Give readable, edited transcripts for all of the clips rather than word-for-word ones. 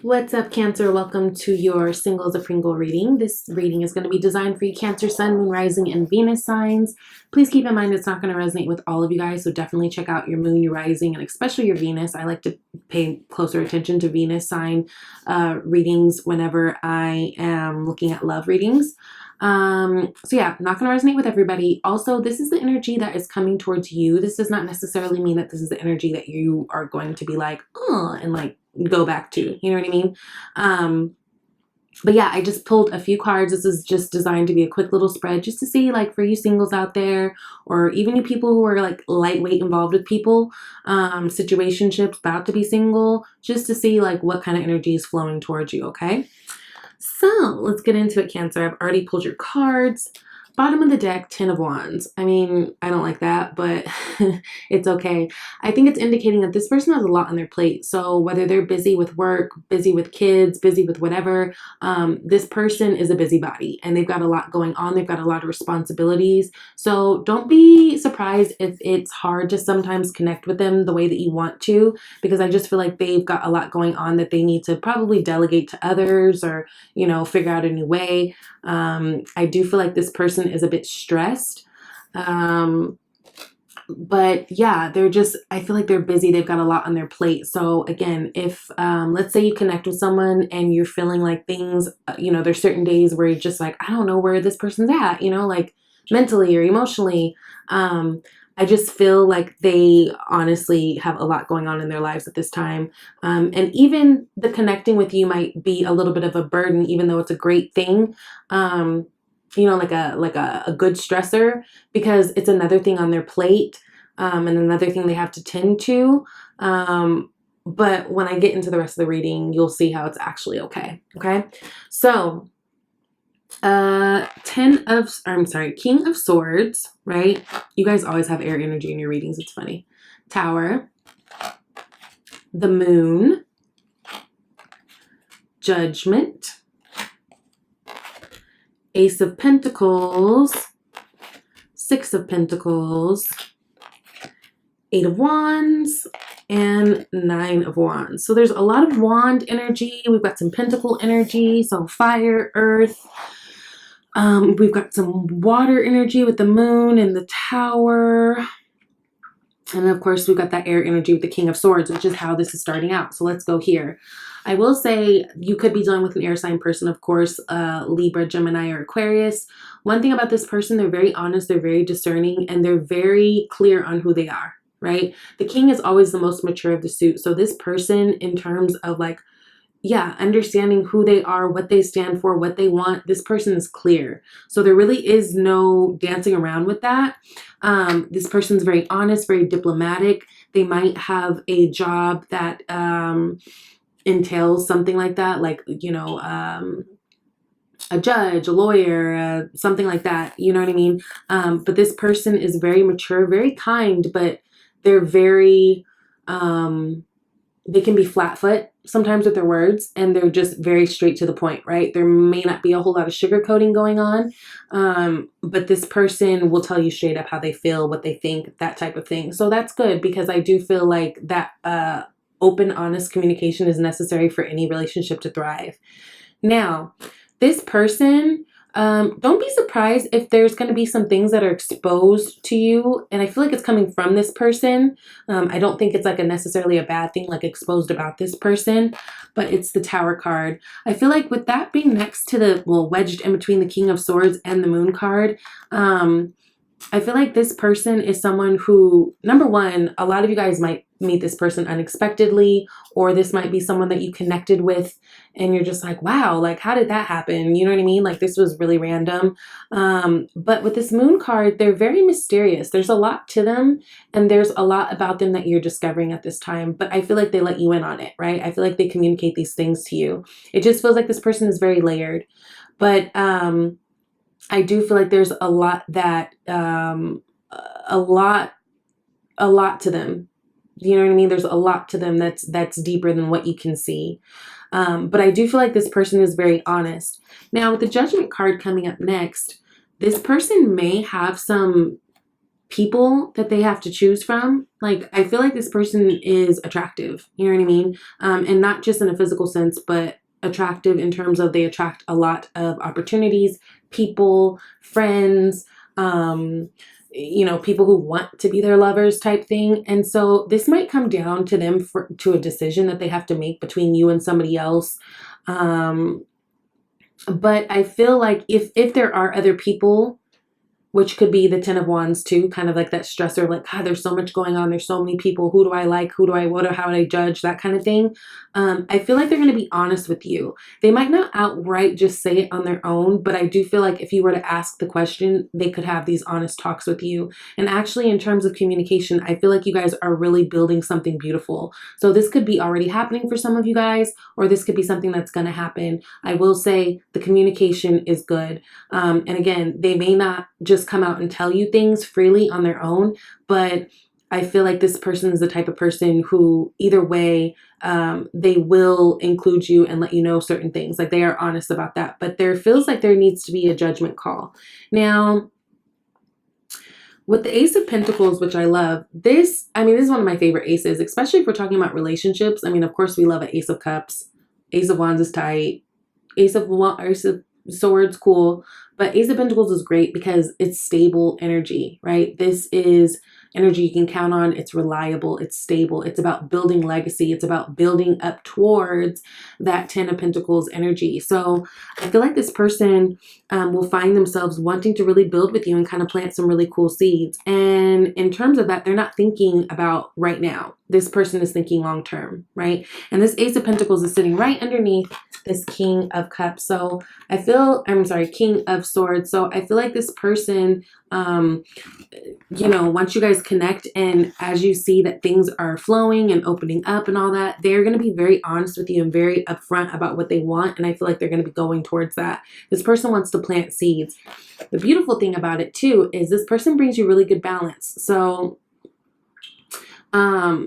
What's up, Cancer? Welcome to your Singles of Pringle reading. This reading is going to be designed for you Cancer, Sun, Moon, Rising, and Venus signs. Please keep in mind it's not going to resonate with all of you guys, so definitely check out your Moon, your Rising, and especially your Venus. I like to pay closer attention to Venus sign readings whenever I am looking at love readings. So yeah, not going to resonate with everybody. Also, this is the energy that is coming towards you. This does not necessarily mean that this is the energy that you are going to be like, oh, and like go back to, you know what I mean? But yeah, I just pulled a few cards. This is just designed to be a quick little spread just to see, like, for you singles out there, or even you people who are like lightweight involved with people, situationships, about to be single, just to see like what kind of energy is flowing towards you. Okay, so let's get into it, Cancer. I've already pulled your cards. Bottom of the deck, 10 of Wands. I mean, I don't like that, but it's okay. I think it's indicating that this person has a lot on their plate. So whether they're busy with work, busy with kids, busy with whatever, this person is a busybody and they've got a lot going on. They've got a lot of responsibilities. So don't be surprised if it's hard to sometimes connect with them the way that you want to, because I just feel like they've got a lot going on that they need to probably delegate to others, or, you know, figure out a new way. I do feel like this person is a bit stressed. But yeah, I feel like they're busy. They've got a lot on their plate. So again, if, let's say you connect with someone and you're feeling like things, there's certain days where you're just like, I don't know where this person's at, like mentally or emotionally. I just feel like they honestly have a lot going on in their lives at this time. And even the connecting with you might be a little bit of a burden, even though it's a great thing. Like a good stressor, because it's another thing on their plate, and another thing they have to tend to. But when I get into the rest of the reading, you'll see how it's actually okay. Okay. So, King of Swords, right? You guys always have air energy in your readings. It's funny. Tower, the Moon, Judgment, Ace of Pentacles, Six of Pentacles, Eight of Wands, and Nine of Wands. So there's a lot of wand energy. We've got some pentacle energy, some fire, earth. We've got some water energy with the Moon and the Tower. And of course, we've got that air energy with the King of Swords, which is how this is starting out. So let's go here. I will say you could be dealing with an air sign person, of course, Libra, Gemini, or Aquarius. One thing about this person, they're very honest, they're very discerning, and they're very clear on who they are, right? The King is always the most mature of the suit. So this person, in terms of like, understanding who they are, what they stand for, what they want, this person is clear. So there really is no dancing around with that. This person's very honest, very diplomatic. They might have a job that entails something like that, like, a judge, a lawyer, something like that. You know what I mean? But this person is very mature, very kind, but they're very, they can be flat-foot sometimes with their words, and they're just very straight to the point, right? There may not be a whole lot of sugarcoating going on, but this person will tell you straight up how they feel, what they think, that type of thing. So that's good, because I do feel like that open, honest communication is necessary for any relationship to thrive. Now, this person, don't be surprised if there's going to be some things that are exposed to you. And I feel like it's coming from this person. I don't think it's like necessarily a bad thing, like exposed about this person, but it's the Tower card. I feel like with that being next to the, wedged in between the King of Swords and the Moon card, I feel like this person is someone who, number one, a lot of you guys might meet this person unexpectedly, or this might be someone that you connected with and you're just like, wow, like, how did that happen? You know what I mean? Like, this was really random. But with this Moon card, they're very mysterious. There's a lot to them, and there's a lot about them that you're discovering at this time, but I feel like they let you in on it, right? I feel like they communicate these things to you. It just feels like this person is very layered, but I do feel like there's a lot that, a lot to them. You know what I mean? There's a lot to them that's deeper than what you can see. But I do feel like this person is very honest. Now, with the Judgment card coming up next, this person may have some people that they have to choose from, like, I feel like this person is attractive, you know what I mean? And not just in a physical sense, but attractive in terms of they attract a lot of opportunities, people, friends, people who want to be their lovers type thing. And so this might come down to them to a decision that they have to make between you and somebody else. But I feel like if there are other people, which could be the Ten of Wands too, kind of like that stressor, like, God, there's so much going on. There's so many people. Who do I like? How do I judge? That kind of thing. I feel like they're going to be honest with you. They might not outright just say it on their own, but I do feel like if you were to ask the question, they could have these honest talks with you. And actually, in terms of communication, I feel like you guys are really building something beautiful. So this could be already happening for some of you guys, or this could be something that's going to happen. I will say the communication is good. And again, they may not just come out and tell you things freely on their own, but I feel like this person is the type of person who either way, they will include you and let you know certain things. Like, they are honest about that, but there feels like there needs to be a judgment call. Now, with the Ace of Pentacles, which I love, this is one of my favorite aces, especially if we're talking about relationships. I mean, of course we love an Ace of Cups. Ace of Wands is tight. Ace of Swords, cool. But Ace of Pentacles is great because it's stable energy, right? This is energy you can count on. It's reliable. It's stable. It's about building legacy. It's about building up towards that Ten of Pentacles energy. So I feel like this person will find themselves wanting to really build with you and kind of plant some really cool seeds. And in terms of that, they're not thinking about right now. This person is thinking long term, right? And this Ace of Pentacles is sitting right underneath this King of Cups. So King of Swords. So I feel like this person, once you guys connect and as you see that things are flowing and opening up and all that, they're going to be very honest with you and very upfront about what they want. And I feel like they're going to be going towards that. This person wants to plant seeds. The beautiful thing about it too is this person brings you really good balance. So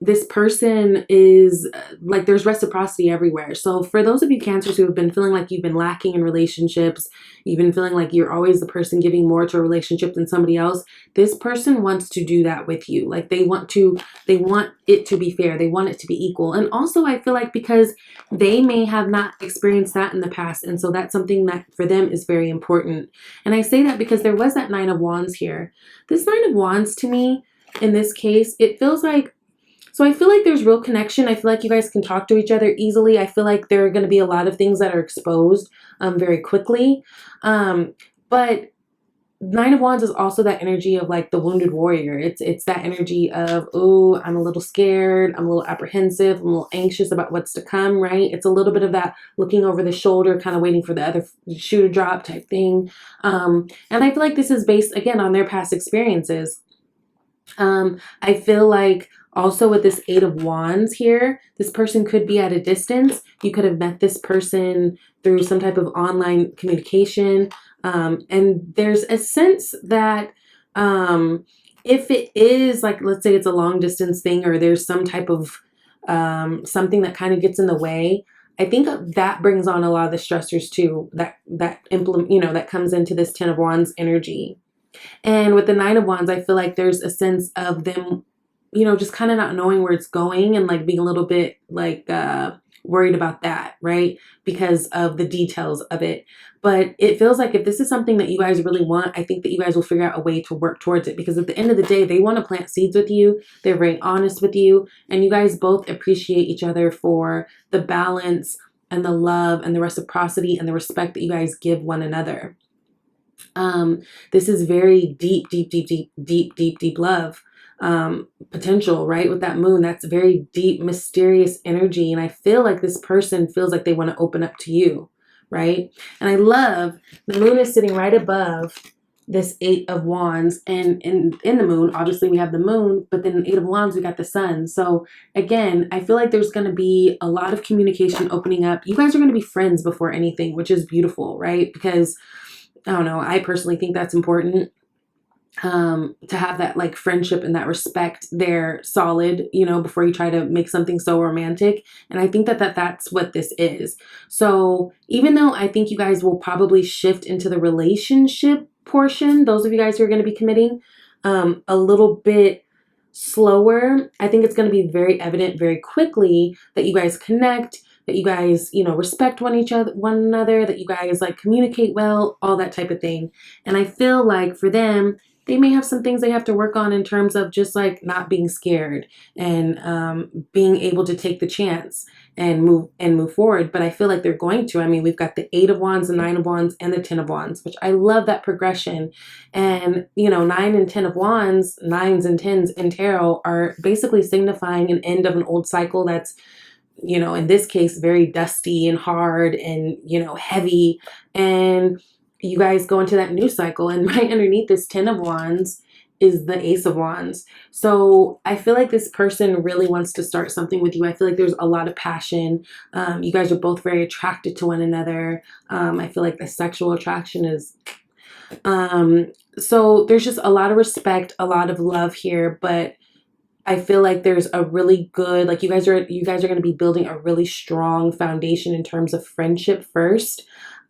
this person is like, there's reciprocity everywhere. So for those of you Cancers who have been feeling like you've been lacking in relationships, you've been feeling like you're always the person giving more to a relationship than somebody else, this person wants to do that with you. Like, they want it to be fair. They want it to be equal. And also I feel like because they may have not experienced that in the past. And so that's something that for them is very important. And I say that because there was that Nine of Wands here. This Nine of Wands to me, in this case, it feels like, so I feel like there's real connection. I feel like you guys can talk to each other easily. I feel like there are going to be a lot of things that are exposed very quickly. But Nine of Wands is also that energy of like the wounded warrior. It's that energy of, oh, I'm a little scared. I'm a little apprehensive. I'm a little anxious about what's to come, right? It's a little bit of that looking over the shoulder, kind of waiting for the other shoe to drop type thing. And I feel like this is based, again, on their past experiences. I feel like also with this Eight of Wands here, this person could be at a distance. You could have met this person through some type of online communication. And there's a sense that if it is like, let's say it's a long distance thing, or there's some type of something that kind of gets in the way, I think that brings on a lot of the stressors too, that comes into this Ten of Wands energy. And with the Nine of Wands, I feel like there's a sense of them, just kind of not knowing where it's going and like being a little bit like worried about that, right? Because of the details of it. But it feels like if this is something that you guys really want, I think that you guys will figure out a way to work towards it, because at the end of the day, they want to plant seeds with you. They're very honest with you, and you guys both appreciate each other for the balance and the love and the reciprocity and the respect that you guys give one another. This is very deep love potential, right? With that moon, that's very deep, mysterious energy. And I feel like this person feels like they want to open up to you, right? And I love the moon is sitting right above this Eight of Wands, and in the moon, obviously we have the moon, but then Eight of Wands, we got the sun. So again, I feel like there's going to be a lot of communication opening up. You guys are going to be friends before anything, which is beautiful, right? Because I don't know, I personally think that's important, to have that like friendship and that respect there solid, before you try to make something so romantic. And I think that's what this is. So even though I think you guys will probably shift into the relationship portion, those of you guys who are going to be committing, a little bit slower. I think it's going to be very evident very quickly that you guys connect, that you guys, you know, respect one another, that you guys like communicate well, all that type of thing. And I feel like for them, they may have some things they have to work on in terms of just like not being scared and being able to take the chance and move forward. But I feel like they're going to. I mean, we've got the 8 of Wands, the 9 of Wands, and the 10 of Wands, which I love that progression. And you know, 9 and 10 of Wands, nines and tens in tarot are basically signifying an end of an old cycle that's, you know, in this case, very dusty and hard and, you know, heavy. And you guys go into that new cycle. And right underneath this 10 of Wands is the Ace of Wands. So I feel like this person really wants to start something with you. I feel like there's a lot of passion. You guys are both very attracted to one another. I feel like the sexual attraction is so there's just a lot of respect, a lot of love here, but I feel like there's a really good, like you guys are going to be building a really strong foundation in terms of friendship first.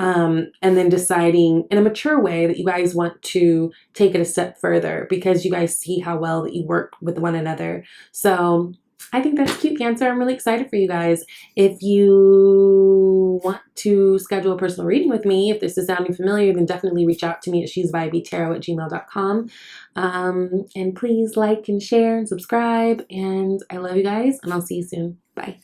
And then deciding in a mature way that you guys want to take it a step further because you guys see how well that you work with one another. So I think that's cute, Cancer. I'm really excited for you guys. If you want to schedule a personal reading with me, if this is sounding familiar, then definitely reach out to me at shesvibeytarot@gmail.com. And please like and share and subscribe. And I love you guys, and I'll see you soon. Bye.